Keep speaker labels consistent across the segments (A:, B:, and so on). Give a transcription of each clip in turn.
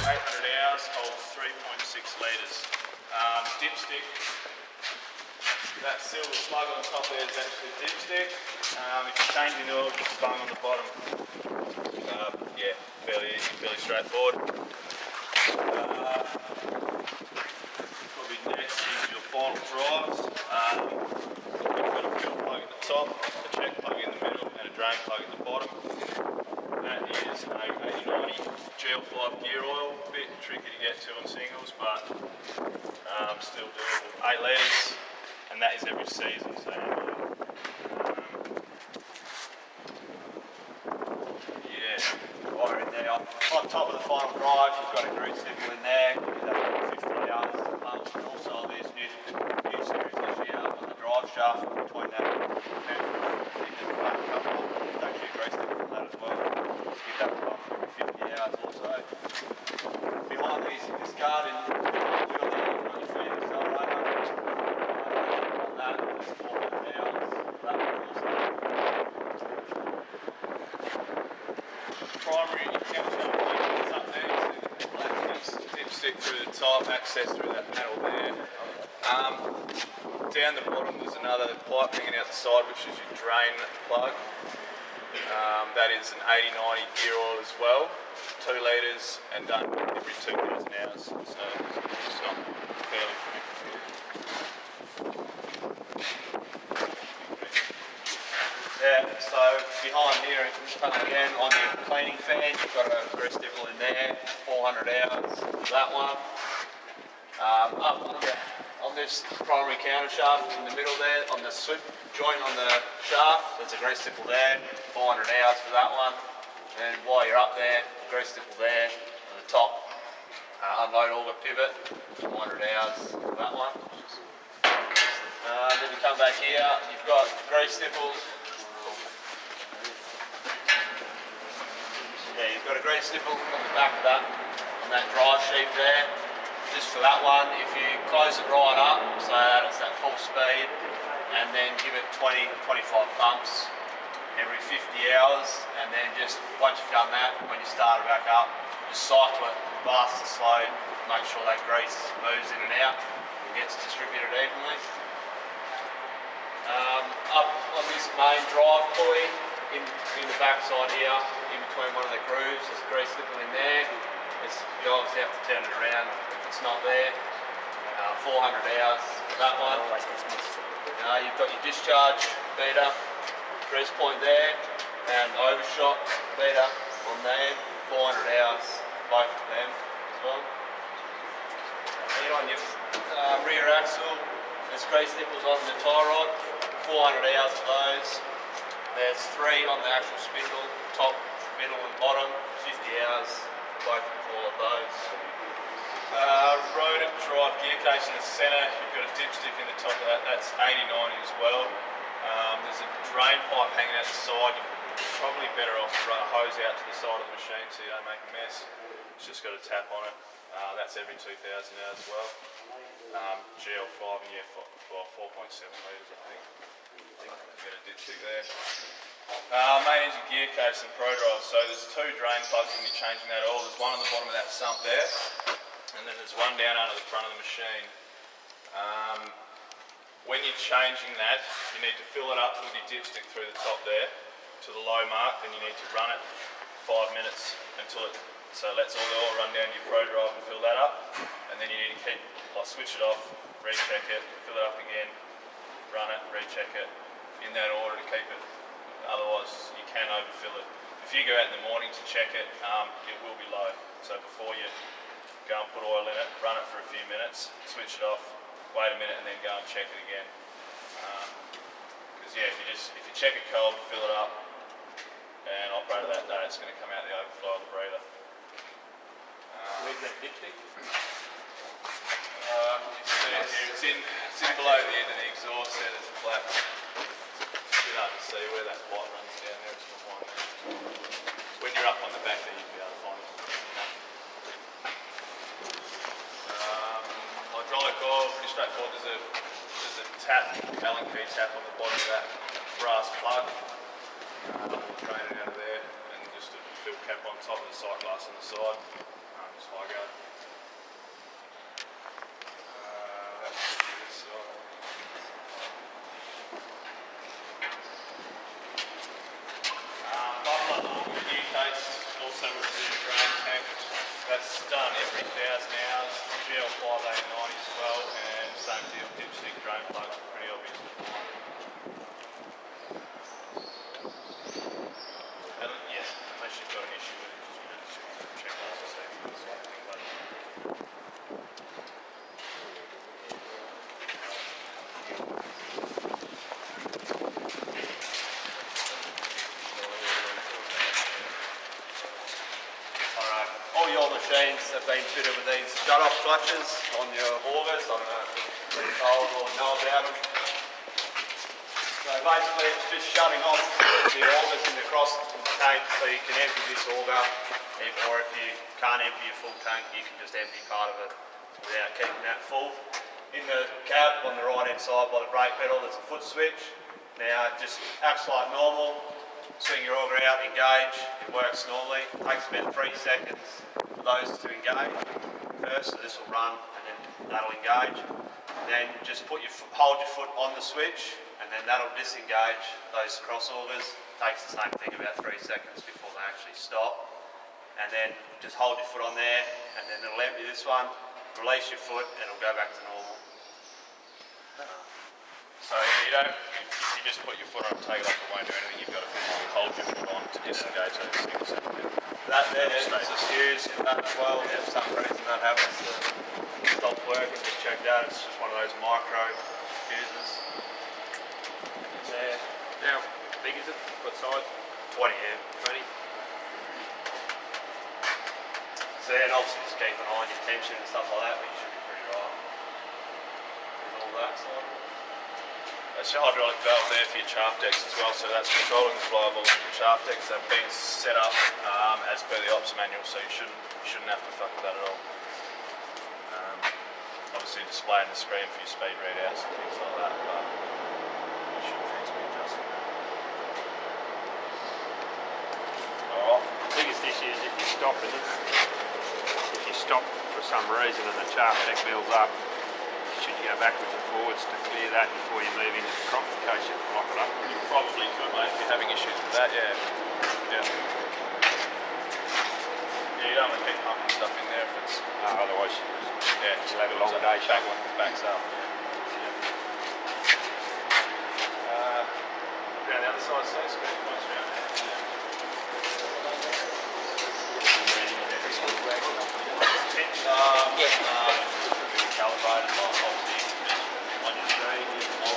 A: 800 hours, holds 3.6 litres. Dipstick, that silver plug on top there is actually a dipstick. If you're changing the oil, it's bung on the bottom. Yeah, fairly easy, fairly straightforward. Probably next is your final drives. You've got a fuel plug at the top, a check plug in the middle, and a drain plug at the bottom. That is an 8090 GL5 gear oil. A bit tricky to get to on singles, but still doable. 8 litres, and that is every season. So yeah, wire in there. On top of the final drive, you've got a grease nipple in there. That 50 hours to pump. And also there's new series this year on the drive shaft between that and there's actually a grease nipple from that as well. Give that pump for 50 hours also. Behind this card in the wheel there, you've got your feed accelerator. On that, there's 400 hours. That one also. Primary counter is up there. So the black dipstick through the top, access through that panel there. Down the bottom there's another pipe hanging out the side, which is your drain plug. That is an 8090 gear oil as well, 2 litres and done every 2,000 hours, so it's not fairly quick. Yeah, so behind here again on your cleaning fan, you've got a grease nipple in there, 400 hours for that one. Up on this primary counter shaft in the middle there, on the slip joint on the shaft, there's a grease nipple there, 400 hours for that one. And while you're up there, grease nipple there, on the top, unload auger pivot, 400 hours for that one. Then you come back here, you've got grease nipples. Yeah, you've got a grease nipple on the back of that, on that drive sheet there. Just for that one, if you close it right up so that it's at full speed, and then give it 20-25 pumps every 50 hours, and then just once you've done that, when you start it back up, just cycle it fast and slow, make sure that grease moves in and out and gets distributed evenly. Up on this main drive pulley, in the back side here, in between one of the grooves, there's a grease nipple in there. You obviously have to turn it around if it's not there. 400 hours for that one. You've got your discharge meter, grease point there, and overshot meter on there, 400 hours, both of them as well. And on your rear axle, there's grease nipples on the tie rod, 400 hours for those. There's 3 on the actual spindle, top, middle and bottom, 50 hours, both of all of those. Rodent drive gear case in the centre, you've got a dipstick in the top of that, that's 8090 as well. There's a drain pipe hanging out the side. You're probably better off to run a hose out to the side of the machine so you don't make a mess. It's just got a tap on it. That's every 2,000 hours as well. GL5 and yeah, 4.7 litres I think. You've got a dipstick there. Main engine gear case and pro drive. So there's 2 drain plugs when you're changing that oil. There's one on the bottom of that sump there, and then there's one down under the front of the machine. When you're changing that, you need to fill it up with your dipstick through the top there to the low mark, then you need to run it 5 minutes until it lets all the oil run down to your pro drive and fill that up, and then you need to switch it off, recheck it, fill it up again, run it, recheck it, in that order to keep it. Otherwise you can overfill it. If you go out in the morning to check it, it will be low. So before you go and put oil in it, run it for a few minutes, switch it off, wait a minute and then go and check it again. Because yeah, if you check it cold, fill it up and operate it that day, it's going to come out the overflow of the breather.
B: Where's that dipstick?
A: It's in below the end of the exhaust there, there's a flap. It's a bit hard to see where that pipe runs down there, it's behind there. When you're up on the back there, you'll be able to find it. Hydraulic oil, pretty straightforward. There's a tap, Allen key tap on the bottom of that brass plug. Drain it out of there, and just a fill cap on top of the sight glass on the side.
B: It's high guard. That should be this side. Bottom of the new case, also with the drain tank. That's done every 1,000 hours. GL 589 as well, and same deal, dipstick drain plug, pretty obvious. And yes, unless you've got an issue with it, just check those to see if there's something like that.
A: Alright, all your machines have been fitted with these shut-off clutches on your augers. I don't know if you're told or know about them. So basically it's just shutting off the augers in the cross tank so you can empty this auger, or if you can't empty your full tank you can just empty part of it without keeping that full. In the cab on the right hand side by the brake pedal there's a foot switch. Now it just acts like normal. Swing your auger out, engage, it works normally. It takes about 3 seconds for those to engage first, so this will run and then that'll engage. Then just hold your foot on the switch and then that'll disengage those cross augers. Takes the same thing, about 3 seconds before they actually stop. And then just hold your foot on there and then it'll empty this one, release your foot and it'll go back to normal.
B: So you don't, if you just put your foot on and take it off, it won't do anything. You've got to physically hold your foot on to disengage those things.
A: That there is a fuse as well. If for some reason that happens to stop working, just check that. It's just one of those micro fuses. There.
B: How big is it? What size?
A: 20 amp.
B: 20?
A: So and obviously just keep an eye on your tension and stuff like that, but you should be pretty right. With all that side.
B: There's a hydraulic valve there for your shaft decks as well, so that's controlling the flow of all the shaft decks. They've been set up as per the ops manual, so you shouldn't have to fuck with that at all. Obviously displaying the screen for your speed readouts and things like that, but you shouldn't need to be adjusting that.
C: The biggest issue is if you stop in it. If you stop for some reason and the shaft deck builds up, should you go backwards and forwards to clear that before you move into the crop in case you block it up?
B: You probably could, mate, if you're having issues with that, yeah. Yeah, you don't want to keep pumping stuff in there if it's...
C: Otherwise you'll have a long day.
B: Backs up. Around the other side, so it's good. Once around there. Calibrated obviously on your screen, you can hold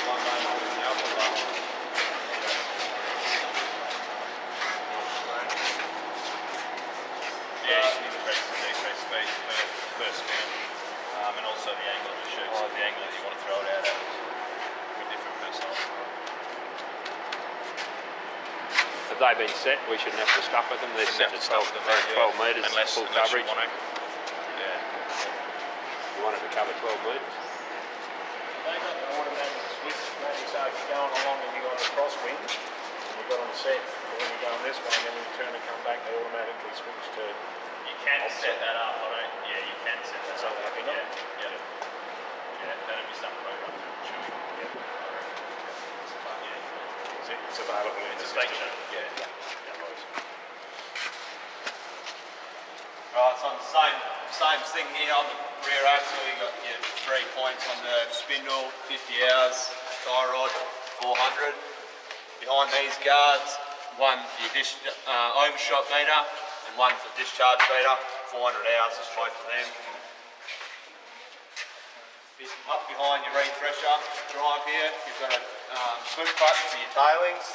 B: one moment on the upper button. Yeah, you can increase and decrease speed per spin, and also the angle of the shoot, so the angle that you want to throw it out at will be different per side.
C: Have they been set? We shouldn't have to stuff with them. They're set to 12 metres full coverage. You want it to cover 12 metres?
D: They got the automatic switch, maybe so if you're going along and you've got a crosswind, and you've got them set, but when you're going this way and then when you turn and come back, they automatically switch to...
B: You can set that up, I don't... Yeah, you can set that up. Yeah, that'd be something I want to chew.
D: It's available in
B: It's
D: the
B: a fake
D: system.
B: show. Yeah.
A: Right, so on the same thing here on the rear axle, you got your 3 points on the spindle, 50 hours, tie rod, 400. Behind these guards, one for your overshot meter and one for discharge meter, 400 hours is both of them. Up behind your refresher drive here, you've got a slip clutch for your tailings.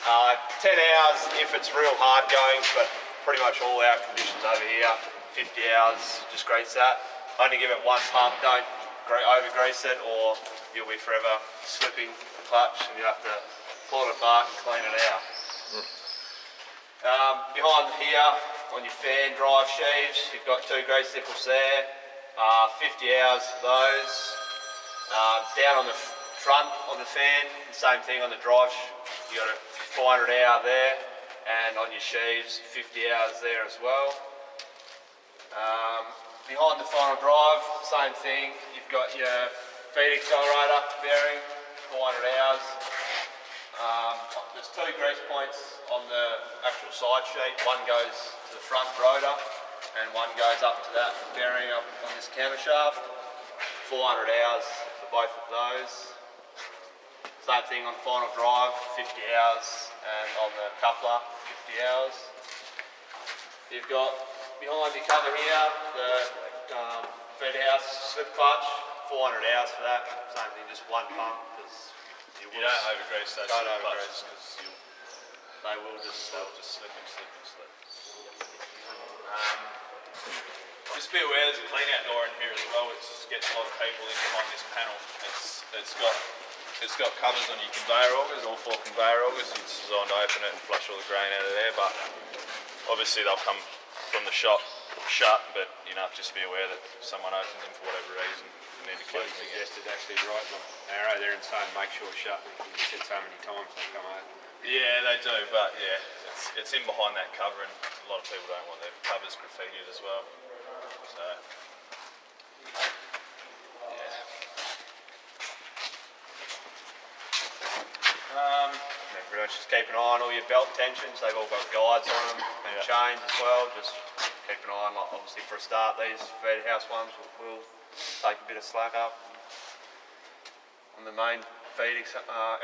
A: 10 hours if it's real hard going, but pretty much all our conditions over here, 50 hours, just grease that. Only give it one pump, don't over-grease it or you'll be forever slipping the clutch and you have to pull it apart and clean it out. Behind here, on your fan drive sheaves, you've got 2 grease nipples there, 50 hours for those. Down on the front on the fan, the same thing on the drive, you got a 400 hour there. and on your sheaves 50 hours there as well. Behind the final drive, same thing, you've got your feed accelerator bearing, 400 hours. There's 2 grease points on the actual side sheet. One goes to the front rotor and one goes up to that bearing up on this camshaft. 400 hours for both of those. Same thing on the final drive, 50 hours, and on the coupler, 50 hours. You've got behind your cover here, the feed house slip clutch, 400 hours for that. Same thing, just one pump.
B: You don't overgrease those
A: Don't
B: slip
A: overgrease.
B: clutches because
A: They'll just
B: slip and slip and slip. Just be aware there's a clean out door in here as well, which gets a lot of people in behind this panel. It's got covers on your conveyor augers, all 4 conveyor augers. It's designed to open it and flush all the grain out of there, but obviously they'll come from the shop shut, but just be aware that if someone opens them for whatever reason, you need to close them again.
C: Suggested actually writing an arrow there and saying make sure it's shut. You said so many times they come over.
B: Yeah, they do, but yeah, it's in behind that cover, and a lot of people don't want their covers graffitied as well. So,
A: pretty much just keep an eye on all your belt tensions. They've all got guides on them and chains as well. Just keep an eye on, like, obviously for a start, these feed house ones will take a bit of slack up. On the main feed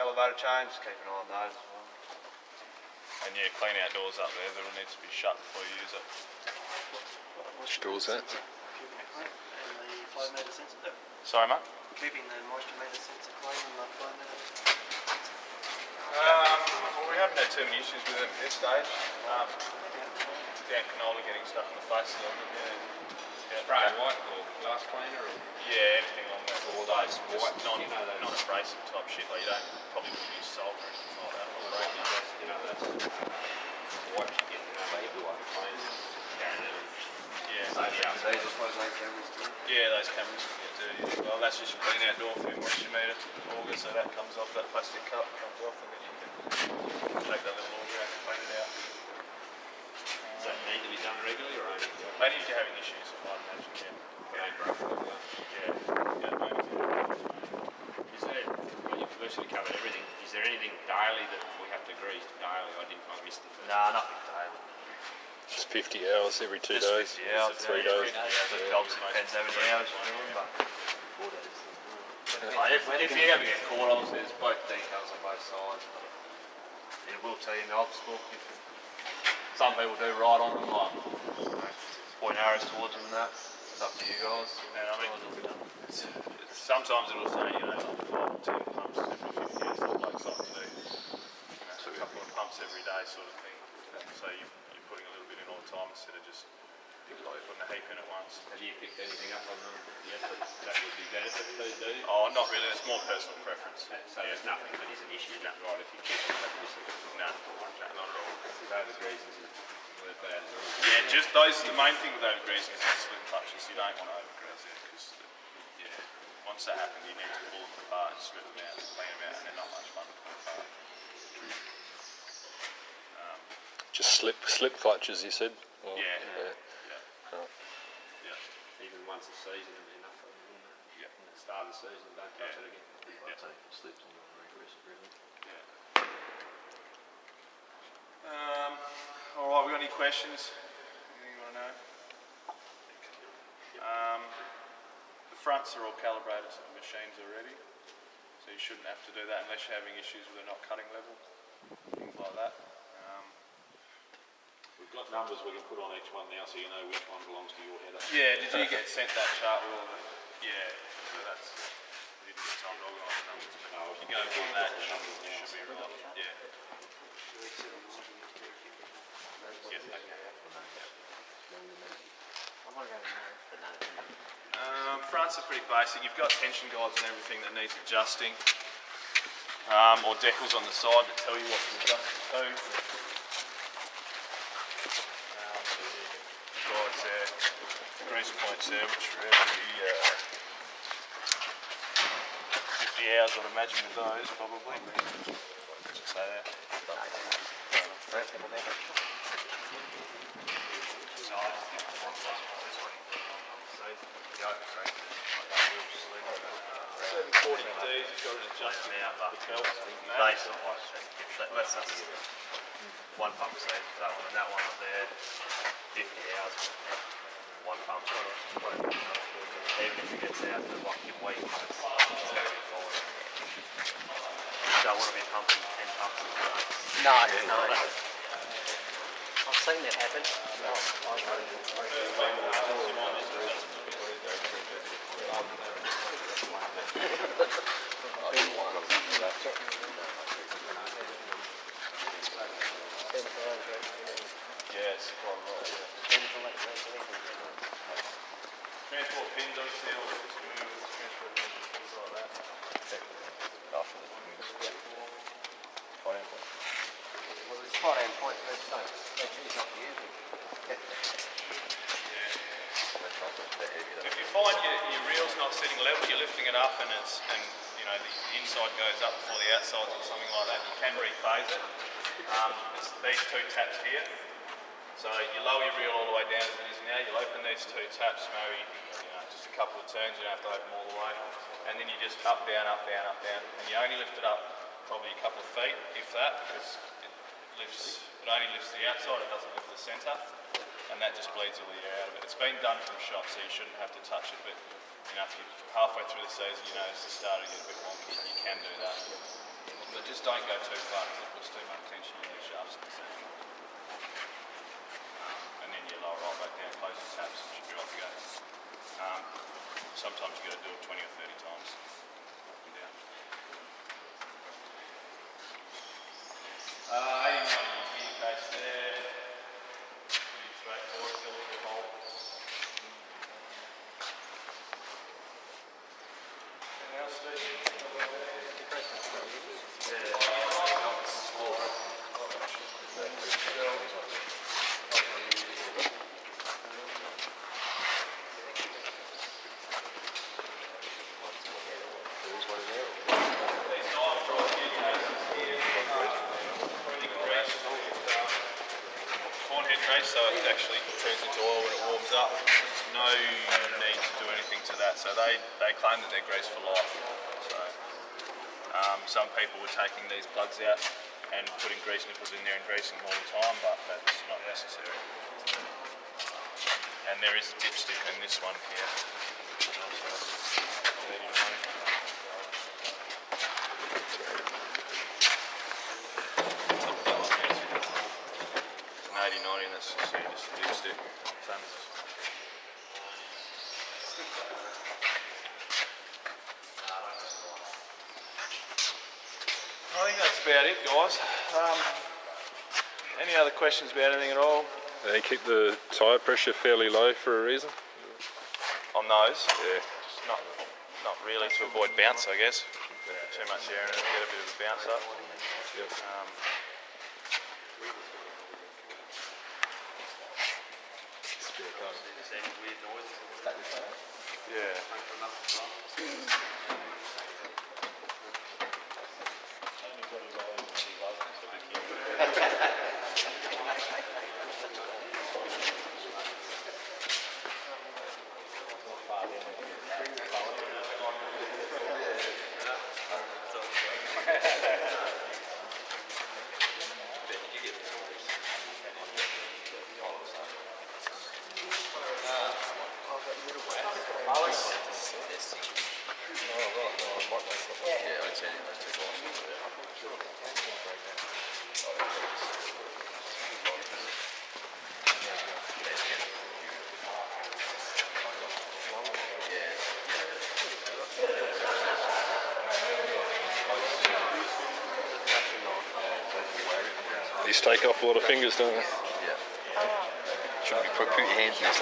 A: elevator chain, just keep an eye on those as well.
B: and yeah, clean out doors up there. That'll need to be shut before you use it.
E: Which door's that?
F: And the flow meter sensor,
B: Sorry, mate.
F: keeping the moisture meter sensor clean and the flow meter.
B: Well, we haven't had too many issues with it at this stage. Tantanoola getting stuff in the face of them. Yeah.
C: Spray white or glass cleaner or
B: Yeah, anything on that.
C: all those white,
B: Non abrasive type shit. Like you don't probably wouldn't use salt or anything like that. Or
C: Maybe that's, that's white you get, maybe like cleaners.
B: Yeah, those cameras can get dirty as well. That's just your clean out door for your moisture meter auger, so that comes off, that plastic cup comes off, and then you can take that little auger out and clean it out.
C: Does that need to be done regularly or only?
B: Only if you're having issues, I'd imagine,
C: Is there, well, you've virtually covered everything. Is there anything daily that we have to grease daily? I missed the first.
A: Nah, nothing daily.
E: Just 50 hours every 2
A: Just
E: days.
A: 50 hours,
E: 3
A: yeah,
E: days.
A: It obviously depends how many hours you're doing, but if you ever get caught, obviously there's both details on both sides. It will tell you in the ops book. Some people do write on them, like point arrows towards them and that. It's up to you guys.
B: And I mean, sometimes it'll say, like 5 or 10 pumps every 50 years, like blokes like to do. A couple of pumps every day sort of thing. So you're putting a little bit in all the time instead of just putting a heap in at once.
C: Have you picked anything up on them yet that would be benefit to do?
B: Oh, not really. It's more personal preference.
C: So there's nothing that is an issue in that right if you keep it like this?
B: No, not at all.
C: There's overgreases and worth bad as well.
B: Yeah, just those. The main thing with overgreasing is the slip clutches. You don't want to overgrease it because, once that happens, you need to pull them apart and strip them out and clean them out, and they're not much fun to pull apart.
E: Just slip clutches, you said? Or,
B: Yeah.
C: Even once a season would be enough for them, wouldn't it?
B: Yeah.
C: From the start of the season, don't touch it again.
B: Alright, we got any questions? Anything you want to know? The fronts are all calibrated to the machines already, so you shouldn't have to do that unless you're having issues with a not cutting level, things like that.
G: We've got numbers we can put on each one now so you know which one belongs to your header.
B: Yeah, did you get sent that chart with all the... Yeah, so that's... You didn't get time to organise the numbers, but if you go on that, it should be right. Yeah. Yeah, okay. Fronts are pretty basic. You've got tension guides and everything that needs adjusting, or decals on the side that tell you what to adjust to. Guides there, grease points there, which are every 50 hours, I'd imagine with those probably. What does it say there?
C: That's one pump season, that one and that one up there, 50 hours, one pump. Even if it gets out to like your week, it's going to be fine. You don't want to be pumping 10 pumps a day.
F: No, no. I've seen that happen.
B: Yes, quite a lot. Transport pins, obviously, all this move, transport pins, things like that.
F: Well, it's spot and point first time. She's not using.
B: If you find your reel's not sitting level, you're lifting it up and you know the inside goes up before the outside or something like that, you can rephase it. It's these two taps here. So you lower your reel all the way down as it is now, you'll open these two taps, maybe just a couple of turns, you don't have to open them all the way. And then you just up, down, up, down, up, down. And you only lift it up probably a couple of feet, if that, because it only lifts the outside, it doesn't lift the centre. And that just bleeds all the air out of it. It's been done from shop, so you shouldn't have to touch it, but if you're halfway through the season, you notice the starter get a bit wonky, you can do that. But just don't go too far, because it puts too much tension in your shafts in the centre. And then you lower right back down, close the taps, and should be right to go. Sometimes you've got to do it 20 or 30 times up and down. 89 gear case there. Pretty straightforward, fill with the hole. Anything else, Steve? So it actually turns into oil when it warms up. There's no need to do anything to that. So they claim that they're grease for life. So some people were taking these plugs out and putting grease nipples in there and greasing them all the time, but that's not necessary. And there is a dipstick in this one here. And that's just a dipstick, same as this one. I think that's about it, guys. Any other questions about anything at all?
E: They keep the tyre pressure fairly low for a reason?
B: On those?
E: Yeah.
B: Just not really, to avoid bounce, I guess. Too much air in it, get a bit of a bounce up.
E: Yep.
B: Yeah.
E: These take off a lot of fingers, don't they?
H: Yeah. Shouldn't be put your hands in this.